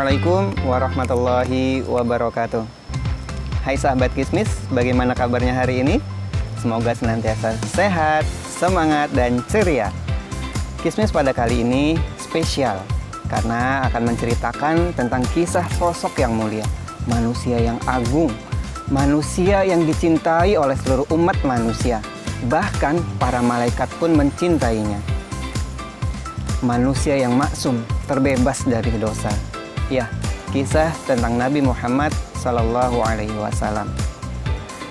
Assalamualaikum warahmatullahi wabarakatuh. Hai sahabat Kismis, bagaimana kabarnya hari ini? Semoga senantiasa sehat, semangat, dan ceria. Kismis pada kali ini spesial karena akan menceritakan tentang kisah sosok yang mulia, manusia yang agung, manusia yang dicintai oleh seluruh umat manusia. Bahkan para malaikat pun mencintainya. Manusia yang maksum, terbebas dari dosa. Ya, kisah tentang Nabi Muhammad Sallallahu Alaihi Wasallam.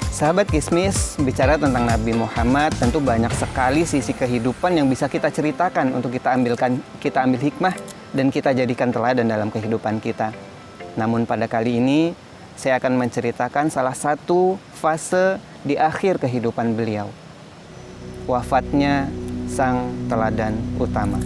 Sahabat Kismis, bicara tentang Nabi Muhammad, tentu banyak sekali sisi kehidupan yang bisa kita ceritakan untuk kita ambil hikmah dan kita jadikan teladan dalam kehidupan kita. Namun pada kali ini saya akan menceritakan salah satu fase di akhir kehidupan beliau. Wafatnya sang teladan utama.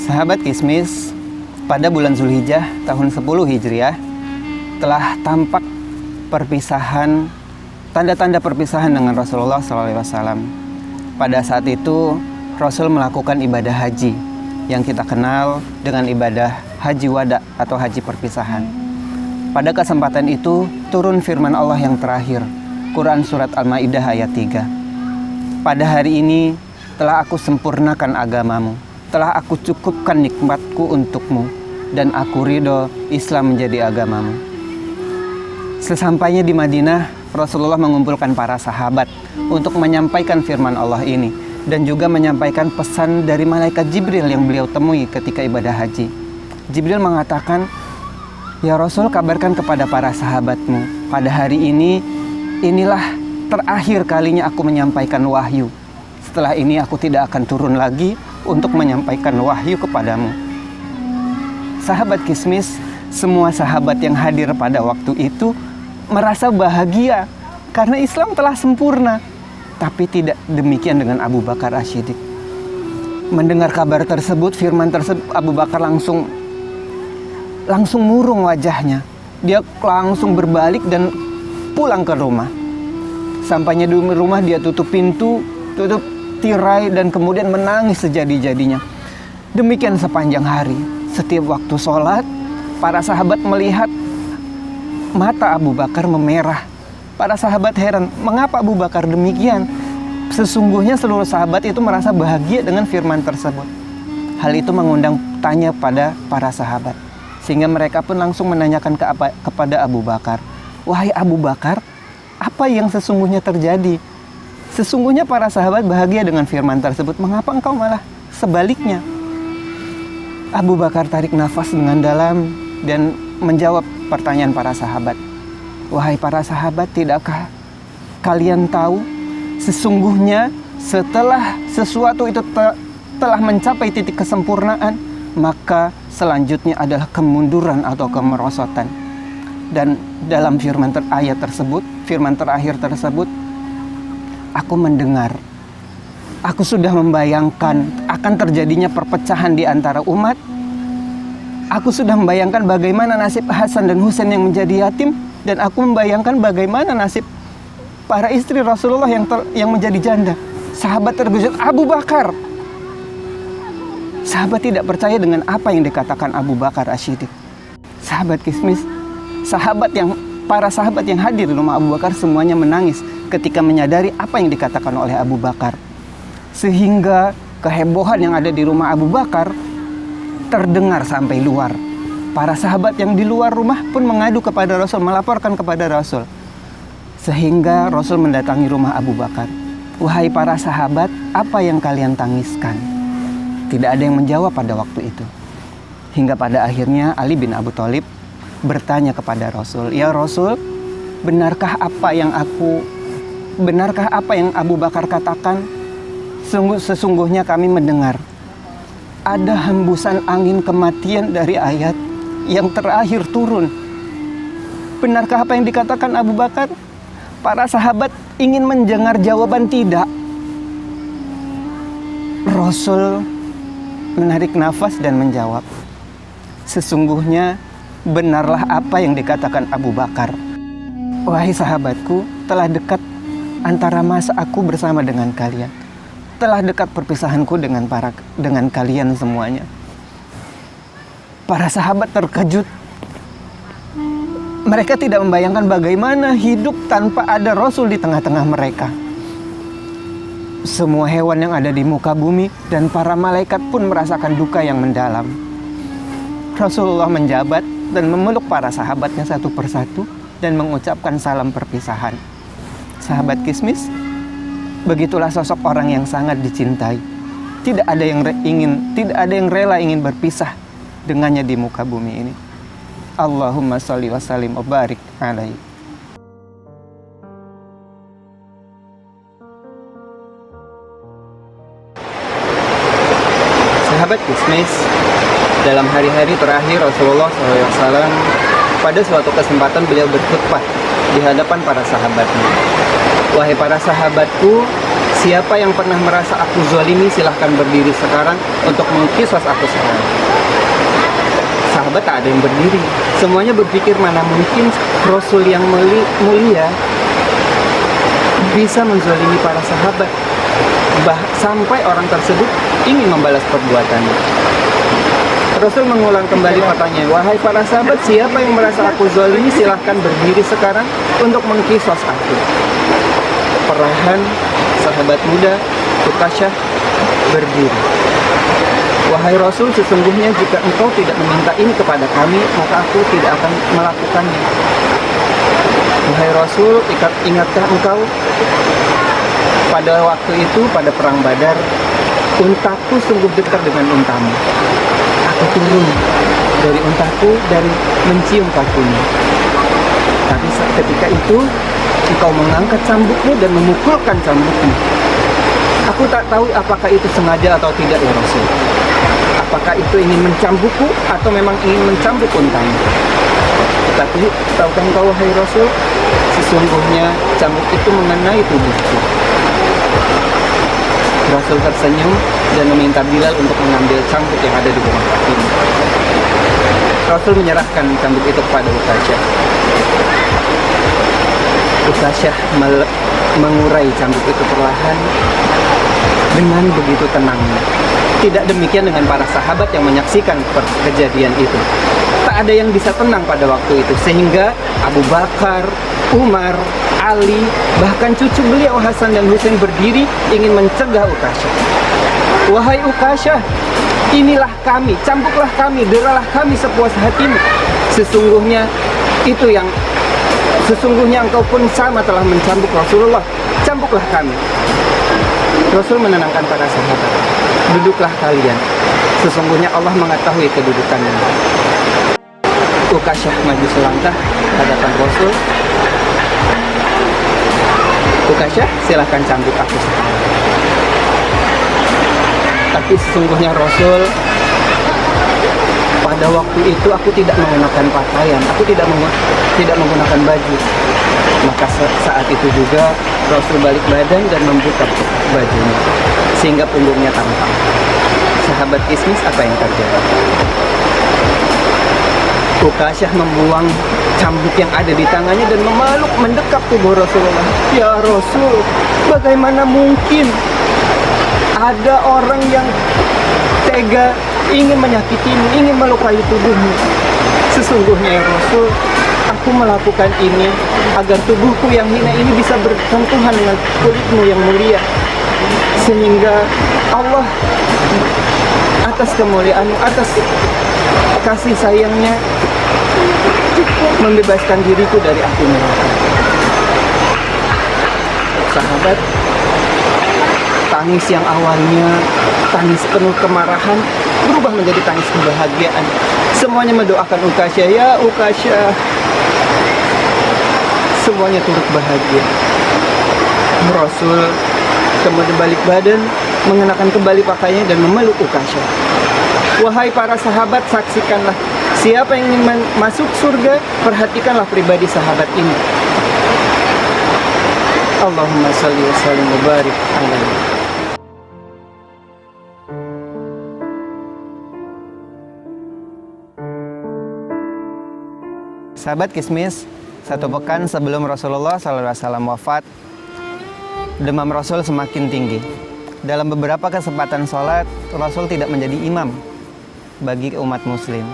Sahabat Kismis, pada bulan Zulhijjah tahun 10 Hijriah telah tampak perpisahan, tanda-tanda perpisahan dengan Rasulullah SAW. Pada saat itu Rasul melakukan ibadah haji yang kita kenal dengan ibadah haji wada atau haji perpisahan. Pada kesempatan itu turun firman Allah yang terakhir, Quran Surat Al-Ma'idah ayat 3. Pada hari ini telah aku sempurnakan agamamu, telah aku cukupkan nikmatku untukmu, dan aku ridho Islam menjadi agamamu. Sesampainya di Madinah, Rasulullah mengumpulkan para sahabat untuk menyampaikan firman Allah ini, dan juga menyampaikan pesan dari malaikat Jibril yang beliau temui ketika ibadah haji. Jibril mengatakan, "Ya Rasul, kabarkan kepada para sahabatmu, pada hari ini, inilah terakhir kalinya aku menyampaikan wahyu. Setelah ini aku tidak akan turun lagi untuk menyampaikan wahyu kepadamu." Sahabat Kismis, semua sahabat yang hadir pada waktu itu merasa bahagia karena Islam telah sempurna. Tapi tidak demikian dengan Abu Bakar As-Siddiq. Mendengar kabar tersebut, firman tersebut, Abu Bakar langsung murung wajahnya. Dia langsung berbalik dan pulang ke rumah. Sampainya di rumah, dia tutup pintu, tutup tirai, dan kemudian menangis sejadi-jadinya. Demikian sepanjang hari. Setiap waktu sholat, para sahabat melihat mata Abu Bakar memerah. Para sahabat heran, mengapa Abu Bakar demikian? Sesungguhnya seluruh sahabat itu merasa bahagia dengan firman tersebut. Hal itu mengundang tanya pada para sahabat, sehingga mereka pun langsung menanyakan kepada Abu Bakar, "Wahai Abu Bakar, apa yang sesungguhnya terjadi? Sesungguhnya para sahabat bahagia dengan firman tersebut, mengapa engkau malah sebaliknya?" Abu Bakar tarik nafas dengan dalam dan menjawab pertanyaan para sahabat. "Wahai para sahabat, tidakkah kalian tahu sesungguhnya setelah sesuatu itu telah mencapai titik kesempurnaan, maka selanjutnya adalah kemunduran atau kemerosotan." Dan dalam firman terakhir tersebut, aku mendengar, aku sudah membayangkan akan terjadinya perpecahan di antara umat. Aku sudah membayangkan bagaimana nasib Hasan dan Husain yang menjadi yatim, dan aku membayangkan bagaimana nasib para istri Rasulullah yang menjadi janda. Sahabat terkejut, "Abu Bakar!" Sahabat tidak percaya dengan apa yang dikatakan Abu Bakar As-Siddiq. Sahabat Kismis, para sahabat yang hadir di rumah Abu Bakar semuanya menangis ketika menyadari apa yang dikatakan oleh Abu Bakar. Sehingga kehebohan yang ada di rumah Abu Bakar terdengar sampai luar. Para sahabat yang di luar rumah pun mengadu kepada Rasul, melaporkan kepada Rasul. Sehingga Rasul mendatangi rumah Abu Bakar. "Wahai para sahabat, apa yang kalian tangiskan?" Tidak ada yang menjawab pada waktu itu. Hingga pada akhirnya Ali bin Abi Thalib bertanya kepada Rasul, "Ya Rasul, benarkah apa yang Abu Bakar katakan? Sesungguhnya kami mendengar ada hembusan angin kematian dari ayat yang terakhir turun. Benarkah apa yang dikatakan Abu Bakar?" Para sahabat ingin mendengar jawaban tidak. Rasul menarik nafas dan menjawab, "Sesungguhnya benarlah apa yang dikatakan Abu Bakar. Wahai sahabatku, telah dekat antara masa aku bersama dengan kalian. Telah dekat perpisahanku dengan kalian semuanya. Para sahabat terkejut. Mereka tidak membayangkan bagaimana hidup tanpa ada Rasul di tengah-tengah mereka. Semua hewan yang ada di muka bumi dan para malaikat pun merasakan duka yang mendalam. Rasulullah menjabat dan memeluk para sahabatnya satu persatu dan mengucapkan salam perpisahan. Sahabat Kismis, begitulah sosok orang yang sangat dicintai. Tidak ada yang rela ingin berpisah dengannya di muka bumi ini. Allahumma sholli wa sallim wa barik alaihi. Sahabat Kismis, dalam hari-hari terakhir Rasulullah SAW, pada suatu kesempatan beliau berkhutbah di hadapan para sahabatnya. Wahai para sahabatku, siapa yang pernah merasa aku zalimi, silahkan berdiri sekarang untuk mengkisos aku sekarang. Sahabat tak ada yang berdiri. Semuanya berpikir mana mungkin Rasul yang mulia bisa menzalimi para sahabat. Sampai orang tersebut ingin membalas perbuatannya. Rasul mengulang kembali pertanyaan, wahai para sahabat, siapa yang merasa aku zalimi, silahkan berdiri sekarang untuk mengkisos aku. Perlahan sahabat muda Ukasyah berdiri. Wahai Rasul, sesungguhnya jika engkau tidak meminta ini kepada kami, maka aku tidak akan melakukannya. Wahai Rasul, ingatkah engkau pada waktu itu, pada perang Badar, untaku sungguh dekat dengan untamu. Aku turun dari untaku dan mencium kakinya. Tapi ketika itu engkau mengangkat cambukmu dan memukulkan cambukmu. Aku tak tahu apakah itu sengaja atau tidak ya Rasul. Apakah itu ingin mencambukku atau memang ingin mencambuk untamu. Tetapi tahukah engkau wahai Rasul, sesungguhnya cambuk itu mengenai tubuhku. Rasul tersenyum dan meminta Bilal untuk mengambil cambuk yang ada di bawah kakinya. Rasul menyerahkan cambuk itu kepada Ukasyah. Ukasyah mengurai cambuk itu perlahan dengan begitu tenangnya. Tidak demikian dengan para sahabat yang menyaksikan kejadian itu. Tak ada yang bisa tenang pada waktu itu, sehingga Abu Bakar, Umar, Ali, bahkan cucu beliau Hasan dan Husain berdiri ingin mencegah Ukasyah. Wahai Ukasyah, inilah kami, cambuklah kami, deralah kami sepuas hatimu. Sesungguhnya engkau pun sama telah mencambuk Rasulullah. Cambuklah kami. Rasul menenangkan para sahabat. Duduklah kalian. Sesungguhnya Allah mengetahui kedudukannya. Ukasyah maju selangkah hadapan Rasul. Ukasyah, silahkan cambuk aku sekarang. Tapi sesungguhnya Rasul, pada waktu itu aku tidak menggunakan pakaian, aku tidak menggunakan baju. Maka saat itu juga Rasul balik badan dan membuka bajunya sehingga punggungnya tampak. Sahabat Kismis, apa yang terjadi? Ukasyah membuang cambuk yang ada di tangannya dan memeluk mendekap tubuh Rasulullah. Ya Rasul, bagaimana mungkin ada orang yang tega ingin menyakitimu, ingin melukai tubuhmu? Sesungguhnya ya Rasul, aku melakukan ini agar tubuhku yang hina ini bisa bersentuhan dengan kulitmu yang mulia, sehingga Allah atas kemuliaanmu, atas kasih sayangnya membebaskan diriku dari api neraka. Sahabat, tangis yang awalnya tangis penuh kemarahan berubah menjadi tangis kebahagiaan. Semuanya mendoakan Ukasyah, ya Ukasyah. Semuanya turut bahagia. Rasul kemudian balik badan, mengenakan kembali pakaiannya dan memeluk Ukasyah. Wahai para sahabat, saksikanlah, siapa yang ingin masuk surga, perhatikanlah pribadi sahabat ini. Allahumma sholli wa sallim wa barik alaihi. Sahabat Kismis, 1 pekan sebelum Rasulullah SAW wafat, demam Rasul semakin tinggi. Dalam beberapa kesempatan sholat, Rasul tidak menjadi imam bagi umat muslim.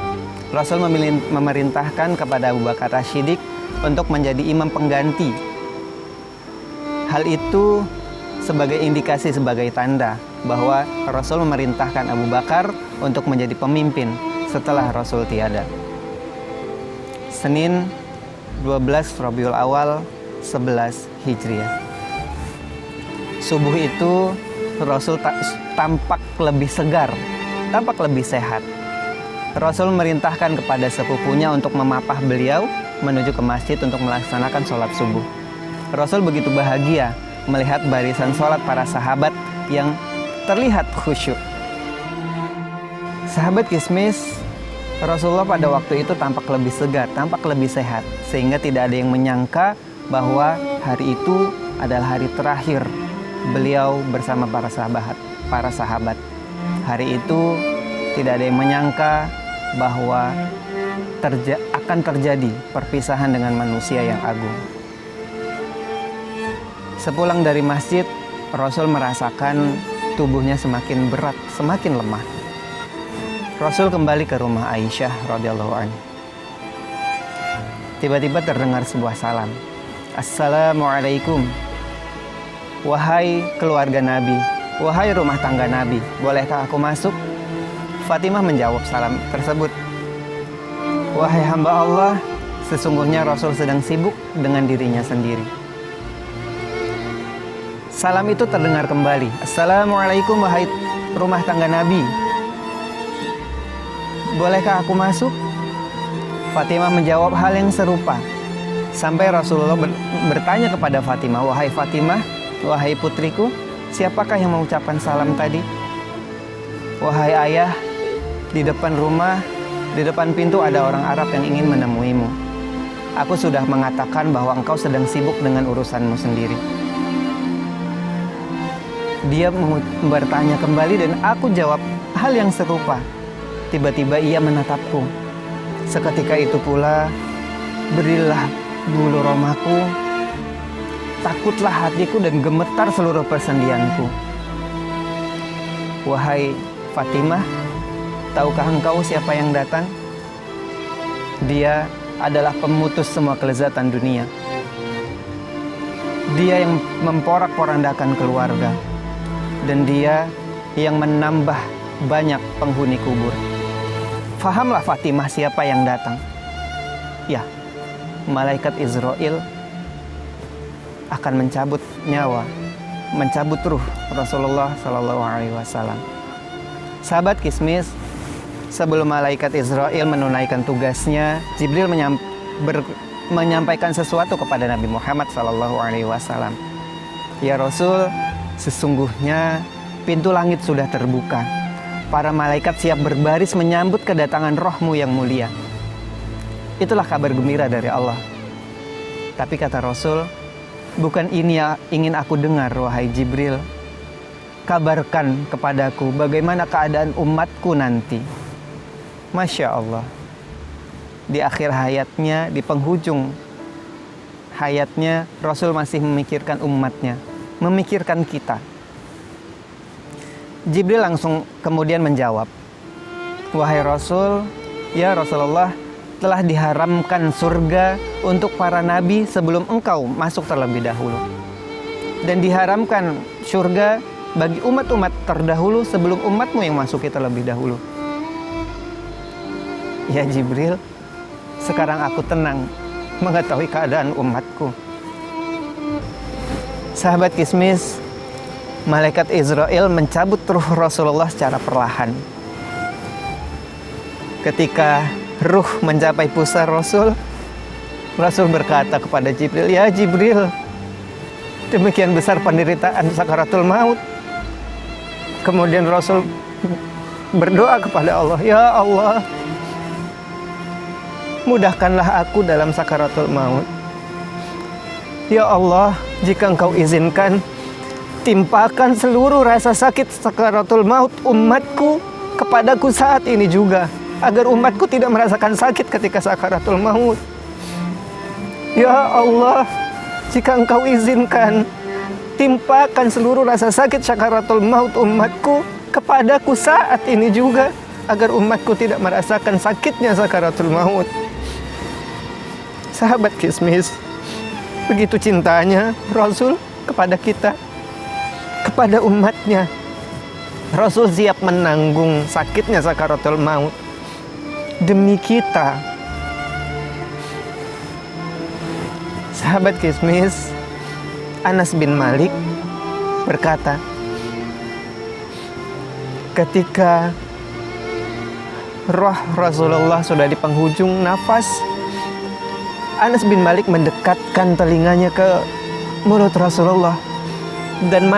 Rasul memerintahkan kepada Abu Bakar As-Siddiq untuk menjadi imam pengganti. Hal itu sebagai indikasi, sebagai tanda bahwa Rasul memerintahkan Abu Bakar untuk menjadi pemimpin setelah Rasul tiada. Senin 12 Rabiul Awal 11 Hijriah. Subuh itu Rasul tampak lebih segar, tampak lebih sehat. Rasul memerintahkan kepada sepupunya untuk memapah beliau menuju ke masjid untuk melaksanakan sholat subuh. Rasul begitu bahagia melihat barisan sholat para sahabat yang terlihat khusyuk. Sahabat kismis, Rasulullah pada waktu itu tampak lebih segar, tampak lebih sehat, sehingga tidak ada yang menyangka bahwa hari itu adalah hari terakhir beliau bersama para sahabat. Hari itu tidak ada yang menyangka bahwa akan terjadi perpisahan dengan manusia yang agung. Sepulang dari masjid, Rasul merasakan tubuhnya semakin berat, semakin lemah. Rasul kembali ke rumah Aisyah radhiyallahu anha. Tiba-tiba terdengar sebuah salam. Assalamualaikum. Wahai keluarga Nabi, wahai rumah tangga Nabi, bolehkah aku masuk? Fatimah menjawab salam tersebut. Wahai hamba Allah, sesungguhnya Rasul sedang sibuk dengan dirinya sendiri. Salam itu terdengar kembali. Assalamualaikum wahai rumah tangga Nabi, bolehkah aku masuk? Fatimah menjawab hal yang serupa. Sampai Rasulullah bertanya kepada Fatimah, wahai Fatimah, wahai putriku, siapakah yang mengucapkan salam tadi? Wahai ayah, di depan rumah, di depan pintu ada orang Arab yang ingin menemuimu. Aku sudah mengatakan bahwa engkau sedang sibuk dengan urusanmu sendiri. Dia bertanya kembali dan aku jawab hal yang serupa. Tiba-tiba ia menatapku. Seketika itu pula, berilah bulu romaku, takutlah hatiku dan gemetar seluruh persendianku. Wahai Fatimah, tahukah engkau siapa yang datang? Dia adalah pemutus semua kelezatan dunia. Dia yang memporak-porandakan keluarga. Dan dia yang menambah banyak penghuni kubur. Fahamlah Fatimah siapa yang datang. Ya, malaikat Israel akan mencabut nyawa, mencabut ruh Rasulullah SAW. Sahabat kismis, sebelum malaikat Israel menunaikan tugasnya, Jibril menyampaikan sesuatu kepada Nabi Muhammad SAW. Ya Rasul, sesungguhnya pintu langit sudah terbuka. Para malaikat siap berbaris menyambut kedatangan rohmu yang mulia. Itulah kabar gembira dari Allah. Tapi kata Rasul, bukan ini yang ingin aku dengar, wahai Jibril. Kabarkan kepadaku bagaimana keadaan umatku nanti. Masya Allah. Di akhir hayatnya, di penghujung hayatnya, Rasul masih memikirkan umatnya, memikirkan kita. Jibril langsung kemudian menjawab, wahai Rasul, ya Rasulullah, telah diharamkan surga untuk para nabi sebelum engkau masuk terlebih dahulu. Dan diharamkan surga bagi umat-umat terdahulu sebelum umatmu yang masuki terlebih dahulu. Ya Jibril, sekarang aku tenang mengetahui keadaan umatku. Sahabat kismis, malaikat Israel mencabut ruh Rasulullah secara perlahan. Ketika ruh mencapai pusar Rasul, Rasul berkata kepada Jibril, ya Jibril, demikian besar penderitaan sakaratul maut. Kemudian Rasul berdoa kepada Allah, ya Allah, mudahkanlah aku dalam sakaratul maut. Ya Allah, jika engkau izinkan, timpakan seluruh rasa sakit sakaratul maut umatku kepadaku saat ini juga, agar umatku tidak merasakan sakit ketika sakaratul maut. Ya Allah, jika Engkau izinkan, timpakan seluruh rasa sakit sakaratul maut umatku kepadaku saat ini juga, agar umatku tidak merasakan sakitnya sakaratul maut. Sahabat Kismis, begitu cintanya Rasul kepada kita, kepada umatnya. Rasul siap menanggung sakitnya sakaratul maut demi kita. Sahabat Kismis, Anas bin Malik berkata, ketika roh Rasulullah sudah di penghujung nafas, Anas bin Malik mendekatkan telinganya ke mulut Rasulullah, dan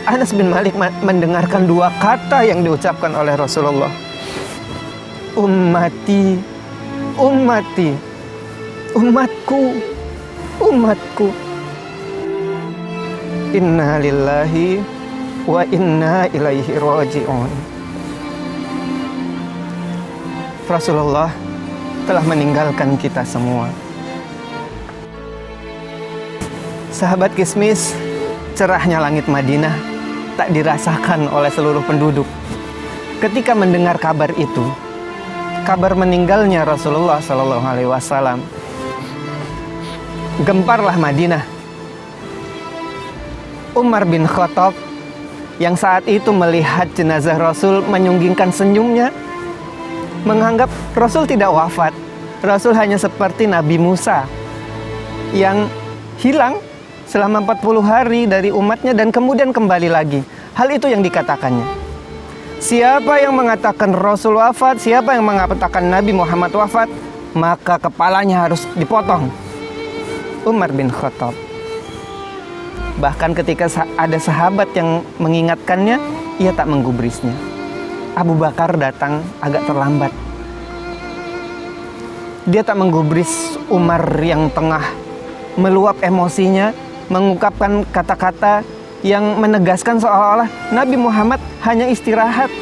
Anas bin Malik mendengarkan dua kata yang diucapkan oleh Rasulullah. Ummati, ummati, umatku, umatku. Inna lillahi wa inna ilaihi raji'un. Rasulullah telah meninggalkan kita semua. Sahabat Kismis, cerahnya langit Madinah tak dirasakan oleh seluruh penduduk. Ketika mendengar kabar itu, kabar meninggalnya Rasulullah Shallallahu Alaihi Wasallam, gemparlah Madinah. Umar bin Khattab yang saat itu melihat jenazah Rasul menyunggingkan senyumnya, menganggap Rasul tidak wafat. Rasul hanya seperti Nabi Musa yang hilang selama 40 hari dari umatnya dan kemudian kembali lagi. Hal itu yang dikatakannya. Siapa yang mengatakan Rasul wafat, siapa yang mengatakan Nabi Muhammad wafat, maka kepalanya harus dipotong. Umar bin Khattab. Bahkan ketika ada sahabat yang mengingatkannya, ia tak menggubrisnya. Abu Bakar datang agak terlambat. Dia tak menggubris Umar yang tengah meluap emosinya, mengungkapkan kata-kata yang menegaskan seolah-olah Nabi Muhammad hanya istirahat.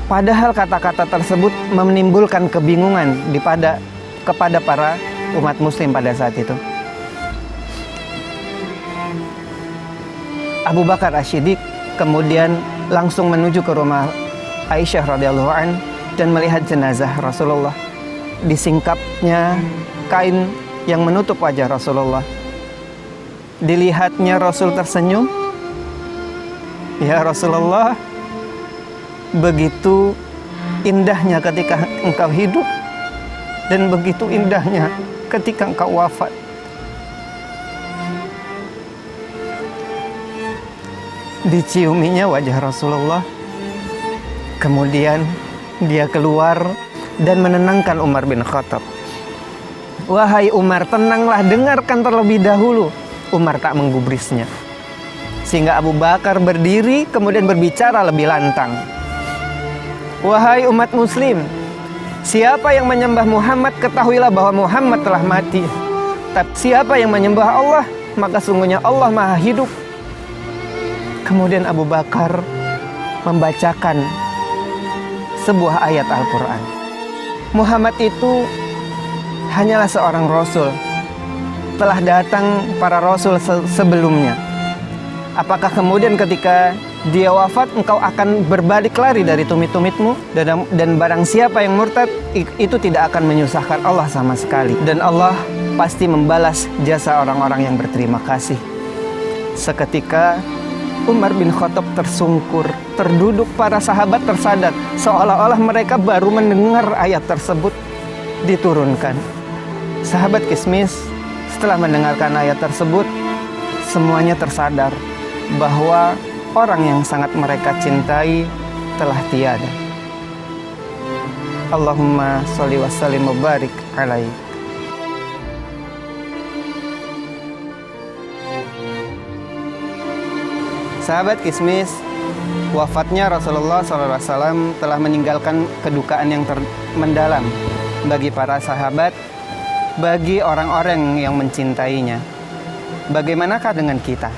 Padahal kata-kata tersebut menimbulkan kebingungan kepada para umat muslim pada saat itu. Abu Bakar As-Siddiq kemudian langsung menuju ke rumah Aisyah radhiyallahu an dan melihat jenazah Rasulullah. Disingkapnya kain yang menutup wajah Rasulullah. Dilihatnya Rasul tersenyum. Ya Rasulullah, begitu indahnya ketika engkau hidup dan begitu indahnya ketika engkau wafat. Diciuminya wajah Rasulullah. Kemudian dia keluar dan menenangkan Umar bin Khattab. Wahai Umar, tenanglah, dengarkan terlebih dahulu. Umar tak menggubrisnya. Sehingga Abu Bakar berdiri kemudian berbicara lebih lantang. Wahai umat muslim, siapa yang menyembah Muhammad, ketahuilah bahwa Muhammad telah mati. Tapi siapa yang menyembah Allah, maka sungguhnya Allah Maha Hidup. Kemudian Abu Bakar membacakan sebuah ayat Al-Quran. Muhammad itu hanyalah seorang Rasul. Telah datang para Rasul sebelumnya. Apakah kemudian ketika dia wafat engkau akan berbalik lari dari tumit-tumitmu? Dan barang siapa yang murtad, itu tidak akan menyusahkan Allah sama sekali. Dan Allah pasti membalas jasa orang-orang yang berterima kasih. Seketika Umar bin Khattab tersungkur, terduduk, para sahabat tersadar, seolah-olah mereka baru mendengar ayat tersebut diturunkan. Sahabat Kismis setelah mendengarkan ayat tersebut, semuanya tersadar bahwa orang yang sangat mereka cintai telah tiada. Allahumma sholli wa sallim wa barik alaihi. Sahabat Kismis, wafatnya Rasulullah SAW telah meninggalkan kedukaan yang mendalam bagi para sahabat, bagi orang-orang yang mencintainya. Bagaimanakah dengan kita?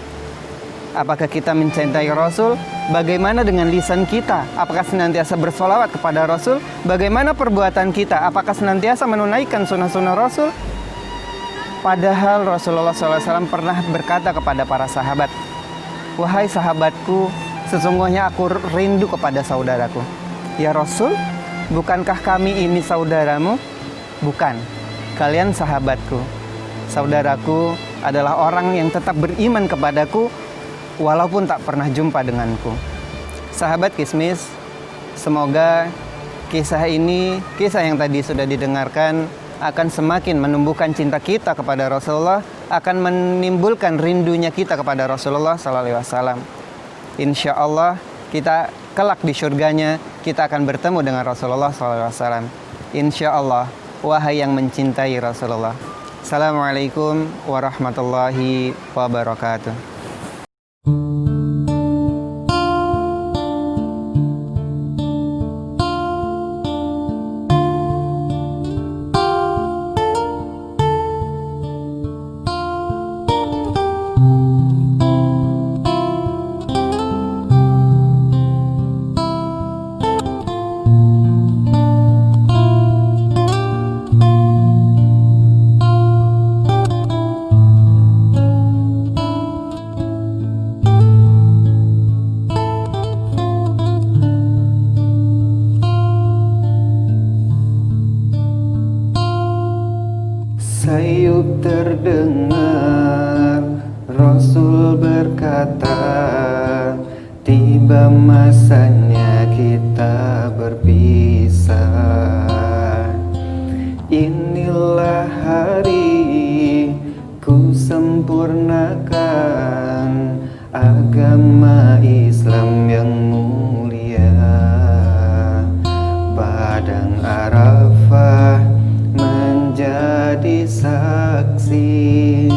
Apakah kita mencintai Rasul Bagaimana dengan lisan kita? Apakah senantiasa bersolawat kepada Rasul? Bagaimana perbuatan kita? Apakah senantiasa menunaikan sunnah-sunnah Rasul? Padahal Rasulullah SAW pernah berkata kepada para sahabat, "Wahai sahabatku, sesungguhnya aku rindu kepada saudaraku." "Ya Rasul, bukankah kami ini saudaramu?" "Bukan, kalian sahabatku. Saudaraku adalah orang yang tetap beriman kepadaku walaupun tak pernah jumpa denganku." Sahabat Kismis, semoga kisah ini, kisah yang tadi sudah didengarkan, akan semakin menumbuhkan cinta kita kepada Rasulullah, akan menimbulkan rindunya kita kepada Rasulullah SAW. Insya Allah kita kelak di surganya, kita akan bertemu dengan Rasulullah SAW. Insya Allah, wahai yang mencintai Rasulullah. Assalamualaikum warahmatullahi wabarakatuh. Sayup terdengar Rasul berkata, tiba masanya kita berpisah. Inilah hari ku sempurnakan agama Islam yang mulia. Padang Arafah menjadi saksi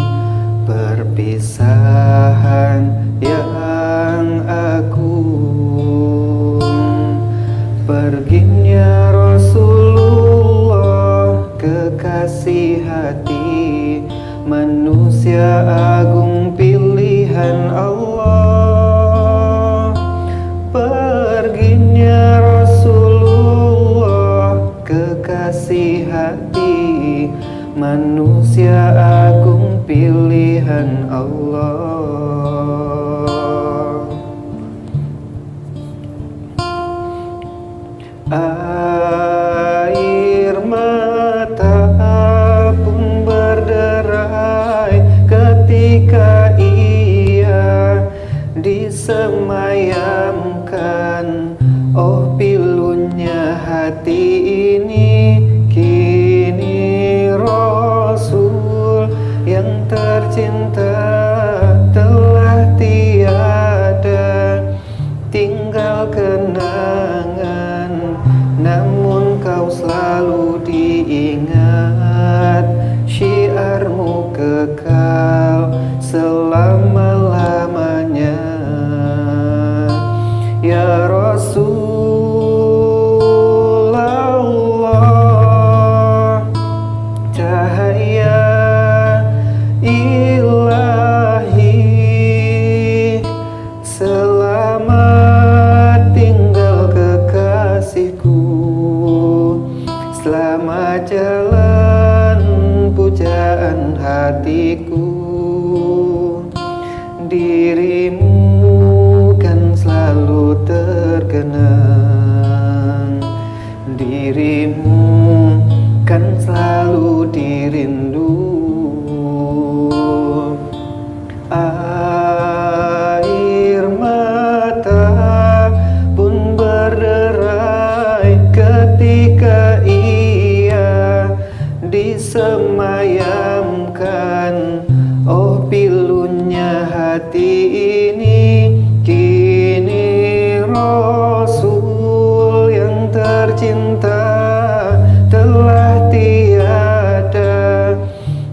perpisahan yang agung. Perginya Rasulullah, kekasih hati, manusia agung pilihan Allah. Perginya Rasulullah, kekasih hati, manusia agung pilihan Allah. Air mata pun berderai ketika ia disemayamkan. Oh pilunya hati ini, kini Rasul yang tercinta telah tiada, tinggal kenangan, namun kau selalu diingat. Syiarmu kekal selama-lamanya. Ya Rasulullah, cahaya ilahi, selamat tinggal kekasihku, selamat jalan pujaan hatiku. Dirimu kan selalu terkenang, dirimu kan selalu dirindu. Air mata pun berderai ketika ia disemayamkan. Oh pilunya hati ini, kini Rasul yang tercinta telah tiada,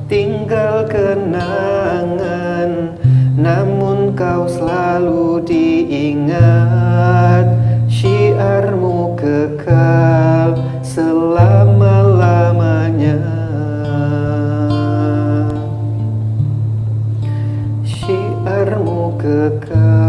tinggal kenangan, namun kau selalu diingat. Syiarmu kekal selama-lamanya. Syiarmu kekal